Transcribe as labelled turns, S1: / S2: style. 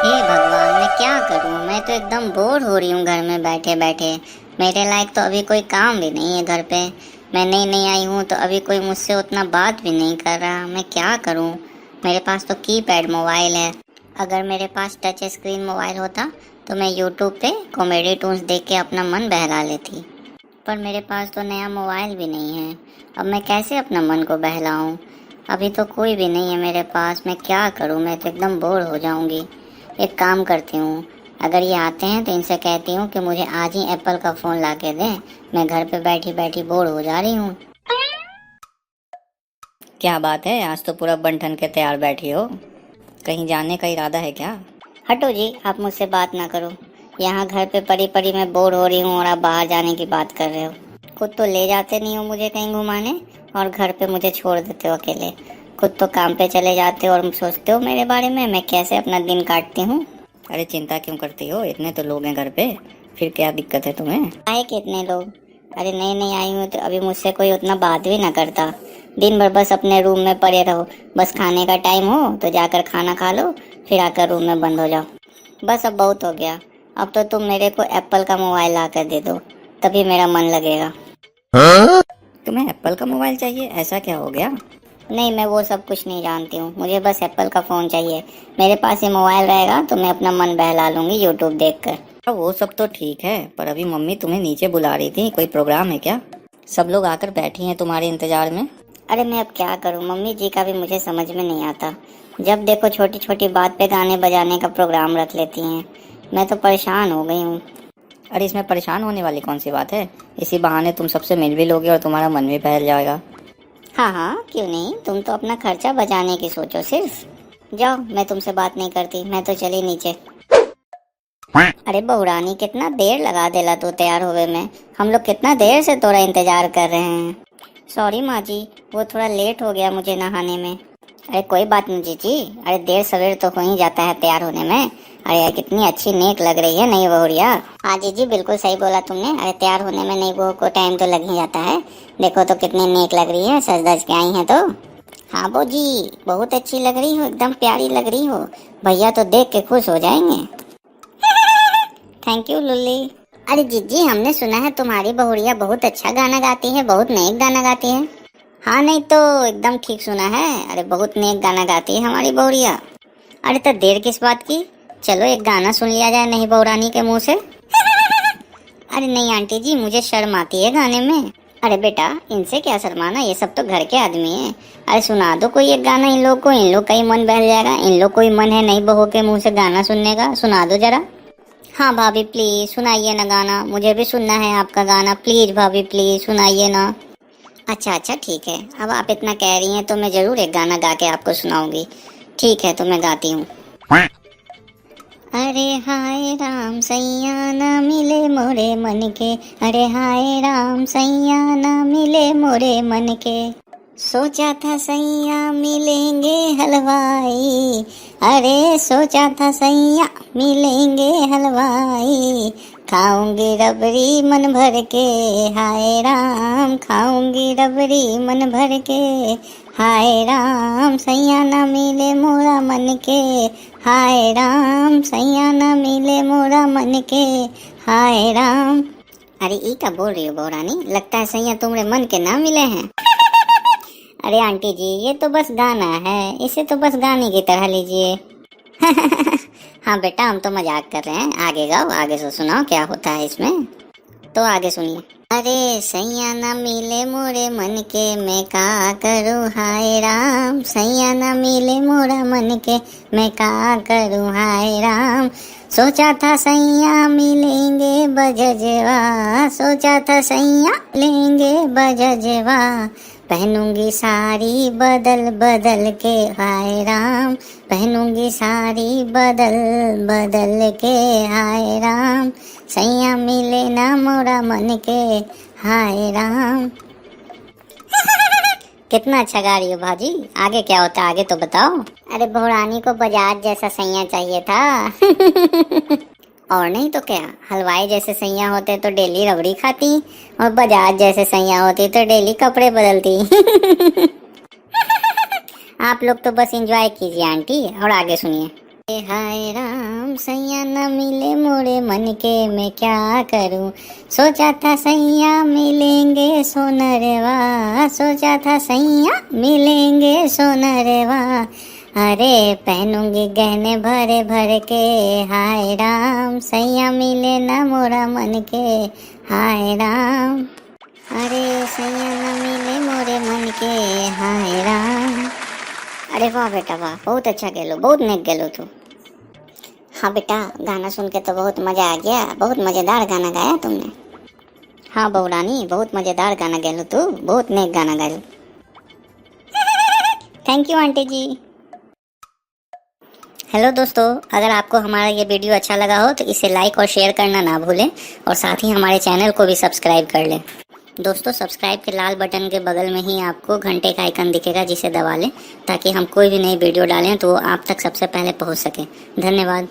S1: हे भगवान, मैं क्या करूं? मैं तो एकदम बोर हो रही हूँ घर में बैठे बैठे। मेरे लायक तो अभी कोई काम भी नहीं है घर पे। मैं नई नई आई हूँ तो अभी कोई मुझसे उतना बात भी नहीं कर रहा। मैं क्या करूं? मेरे पास तो कीपैड मोबाइल है। अगर मेरे पास टच स्क्रीन मोबाइल होता तो मैं यूट्यूब पे कॉमेडी टून्स देख के अपना मन बहला लेती। पर मेरे पास तो नया मोबाइल भी नहीं है। अब मैं कैसे अपना मन को बहलाऊं? अभी तो कोई भी नहीं है मेरे पास। मैं क्या करूं? मैं तो एकदम बोर हो जाऊंगी। एक काम करती हूँ, अगर ये आते हैं तो इनसे कहती हूँ कि मुझे आज ही एप्पल का फ़ोन ला के दें। मैं घर पे बैठी बैठी बोर हो जा रही हूँ।
S2: क्या बात है, आज तो पूरा बन ठन के तैयार बैठी हो। कहीं जाने का इरादा है क्या?
S1: हटो जी, आप मुझसे बात ना करो। यहाँ घर पे पड़ी पड़ी मैं बोर हो रही हूँ और आप बाहर जाने की बात कर रहे हो। खुद तो ले जाते नहीं हो मुझे कहीं घुमाने और घर पे मुझे छोड़ देते हो अकेले। खुद तो काम पे चले जाते हो और सोचते हो मेरे बारे में मैं कैसे अपना दिन काटती हूँ।
S2: अरे चिंता क्यों करती हो, इतने तो लोग हैं घर पे, फिर क्या दिक्कत है तुम्हें?
S1: आए कितने लोग? अरे नई नई आई हूँ तो अभी मुझसे कोई उतना बात भी ना करता। दिन भर बस अपने रूम में पड़े रहो। बस खाने का टाइम हो तो जाकर खाना खा लो, फिर आकर रूम में बंद हो जाओ। बस अब बहुत हो गया। अब तो तुम मेरे को एप्पल का मोबाइल ला कर दे दो, तभी मेरा मन लगेगा।
S2: तुम्हें एप्पल का मोबाइल चाहिए? ऐसा क्या हो गया?
S1: नहीं, मैं वो सब कुछ नहीं जानती हूँ। मुझे बस एप्पल का फ़ोन चाहिए। मेरे पास ये मोबाइल रहेगा तो मैं अपना मन बहला लूंगी यूट्यूब देखकर।
S2: वो सब तो ठीक है, पर अभी मम्मी तुम्हें नीचे बुला रही थी, कोई प्रोग्राम है क्या? सब लोग आकर बैठी हैं तुम्हारे इंतजार में।
S1: अरे मैं अब क्या करूँ, मम्मी जी का भी मुझे समझ में नहीं आता। जब देखो छोटी छोटी बात पे गाने बजाने का प्रोग्राम रख लेती हैं। मैं तो परेशान हो गई हूँ।
S2: अरे इसमें परेशान होने वाली कौन सी बात है? इसी बहाने तुम सबसे मिल भी लोगे और तुम्हारा मन भी बहल जाएगा।
S1: हाँ हाँ, क्यों नहीं। तुम तो अपना खर्चा बचाने की सोचो सिर्फ। जाओ, मैं तुमसे बात नहीं करती, मैं तो चली नीचे। अरे बहुरानी, कितना देर लगा देला तू तैयार होवे में। हम लोग कितना देर से तोरा इंतजार कर रहे हैं। सॉरी माँ जी, वो थोड़ा लेट हो गया मुझे नहाने में। अरे कोई बात नहीं जीजी। अरे देर सवेर तो हो ही जाता है तैयार होने में। अरे यार कितनी अच्छी नेक लग रही है नई बहुरिया। हाँ जीजी, बिल्कुल सही बोला तुमने। अरे तैयार होने में नई बहू को टाइम तो लग ही जाता है। देखो तो कितनी नेक लग रही है, सज धज के आई है तो। हाँ बो जी, बहुत अच्छी लग रही हो, एकदम प्यारी लग रही हो। भैया तो देख के खुश हो जाएंगे। थैंक यू लुल्ली। अरे जीजी, हमने सुना है तुम्हारी बहुरिया बहुत अच्छा गाना गाती है, बहुत नेक गाना गाती है। हाँ नहीं तो एकदम ठीक सुना है। अरे बहुत नेक गाना गाती है हमारी बहुरिया। अरे तो देर किस बात की, चलो एक गाना सुन लिया जाए नहीं बहुरानी के मुंह से। अरे नहीं आंटी जी, मुझे शर्म आती है गाने में। अरे बेटा, इनसे क्या शर्माना, ये सब तो घर के आदमी हैं। अरे सुना दो कोई एक गाना इन लोग को, इन लोग का ही मन बहल जाएगा। इन लोग को ही मन है नई बहू के मुंह से गाना सुनने का। सुना दो जरा। हाँ भाभी प्लीज सुनाइए ना गाना, मुझे भी सुनना है आपका गाना। प्लीज भाभी प्लीज सुनाइए ना। अच्छा अच्छा ठीक है, अब आप इतना कह रही हैं तो मैं जरूर एक गाना गा के आपको सुनाऊंगी। ठीक है तो मैं गाती हूँ। अरे हाय राम सैया ना मिले मोरे मन के। अरे हाय राम सैया ना मिले मोरे मन के। सोचा था सैया मिलेंगे हलवाई। अरे सोचा था सैया मिलेंगे हलवाई। खाऊंगी रबड़ी मन भर के। हाय राम खाऊंगी रबड़ी मन भर के। हाय राम सैया ना मिले मोरा मन के। हाय राम सैया ना मिले मोरा मन के। हाय राम। अरे ई का बोल रही हो बहुरानी, लगता है सैया तुम्हारे मन के ना मिले हैं। अरे आंटी जी, ये तो बस गाना है, इसे तो बस गाने की तरह लीजिए। हाँ बेटा, हम तो मजाक कर रहे हैं। आगे गाओ, आगे से सुनाओ क्या होता है इसमें। तो आगे सुनिए। अरे सैया ना मिले मोरे मन के, मैं का करूँ हाय राम। सैया ना मिले मोरा मन के, मैं का करूँ हाय राम। सोचा था सैया मिलेंगे बजजवा। सोचा था सैया लेंगे बजजवा। पहनूंगी साड़ी बदल बदल के। हाय राम पहनूंगी साड़ी बदल बदल के। हाय राम सैया मिले ना मोरा मन के। हाय राम। कितना अच्छा गा रही हो भाजी। आगे क्या होता है, आगे तो बताओ। अरे बहुरानी को बजाज जैसा सैया चाहिए था। और नहीं तो क्या, हलवाई जैसे सैया होते तो डेली रबड़ी खाती और बजाज जैसे सैया होती तो डेली कपड़े बदलती। आप लोग तो बस एंजॉय कीजिए आंटी, और आगे सुनिए। हाय राम सैया न मिले मोरे मन के, मैं क्या करूं। सोचा था सैया मिलेंगे सोनरवा, सोचा था सैया मिलेंगे सोनरवा। अरे पहनूंगी गहने भरे भर के, हाय राम सैया मिले न मोरा मन के, हाय राम। अरे सैया न मिले मोरे मन के, हाय राम। अरे वाह बेटा वाह, बहुत अच्छा गेलो, बहुत नेक गेलो तू। हाँ बेटा, गाना सुन के तो बहुत मजा आ गया, बहुत मजेदार गाना गाया तुमने। हाँ बहू रानी, बहुत मजेदार गाना गेलो तू, बहुत नेक गाना गायो। Thank you aunty ji. Hello दोस्तों, अगर आपको हमारा ये वीडियो अच्छा लगा हो तो इसे लाइक और शेयर करना ना भूलें, और साथ ही हमारे चैनल को भी सब्सक्राइब कर लें। दोस्तों, सब्सक्राइब के लाल बटन के बगल में ही आपको घंटे का आइकन दिखेगा, जिसे दबा लें ताकि हम कोई भी नई वीडियो डालें तो वो आप तक सबसे पहले पहुंच सके। धन्यवाद।